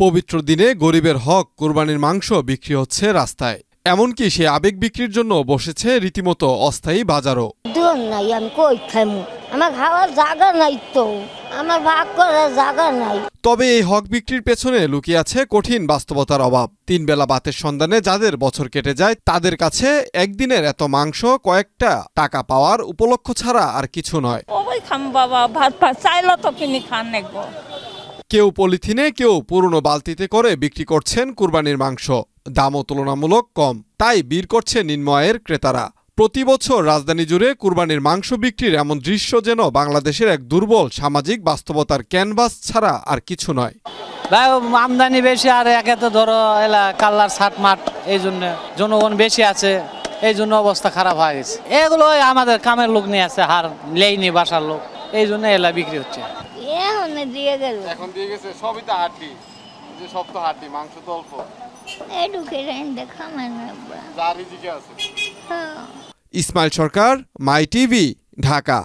পবিত্র দিনে গরিবের হক কোরবানির মাংস বিক্রি হচ্ছে রাস্তায়। এমনকি সে আবেগ বিক্রির জন্য বসেছে রীতিমতো অস্থায়ী বাজারও। দূর নাই, আমি কই খাইমু, আমার খাওয়ার জায়গা নাই তো, আমার ভাগ করার জায়গা নাই। তবে এই হক বিক্রির পেছনে লুকিয়ে আছে কঠিন বাস্তবতার অভাব। তিন বেলা ভাতের সন্ধানে যাদের বছর কেটে যায় তাদের কাছে একদিনের এত মাংস কয়েকটা টাকা পাওয়ার উপলক্ষ ছাড়া আর কিছু নয়। ওই খাম বাবা, ভাত চাইলে তো কিনি খান নেব। কেউ পলিথিনে, কেউ পুরনো বালতিতে করে বিক্রি করছেন কুরবানির মাংস। দামও তুলনামূলক কম, তাই ভিড় করছে নিম্ন আয়ের ক্রেতারা। প্রতি বছর রাজধানী জুড়ে কুরবানির মাংস বিক্রির এমন দৃশ্য যেন বাংলাদেশের এক দুর্বল সামাজিক বাস্তবতার ক্যানভাস ছাড়া আর কিছু নয়। ভাই আমদানি বেশি, আর একে তো ধরো এলা কাল্লার ছাট মাঠ, এই জন্য জনগণ বেশি আছে, এই জন্য অবস্থা খারাপ হয়ে গেছে। এগুলো আমাদের কামের লোক নিয়ে আছে, হার লেইনি বাসার লোক, এই জন্য এলা বিক্রি হচ্ছে। দিয়ে গেল, এখন দিয়ে গেছে সবই তো হাড্ডি, যে সব তো হাড্ডি, মাংস তো অল্প। ইসমাইল সরকার, মাই টিভি, ঢাকা।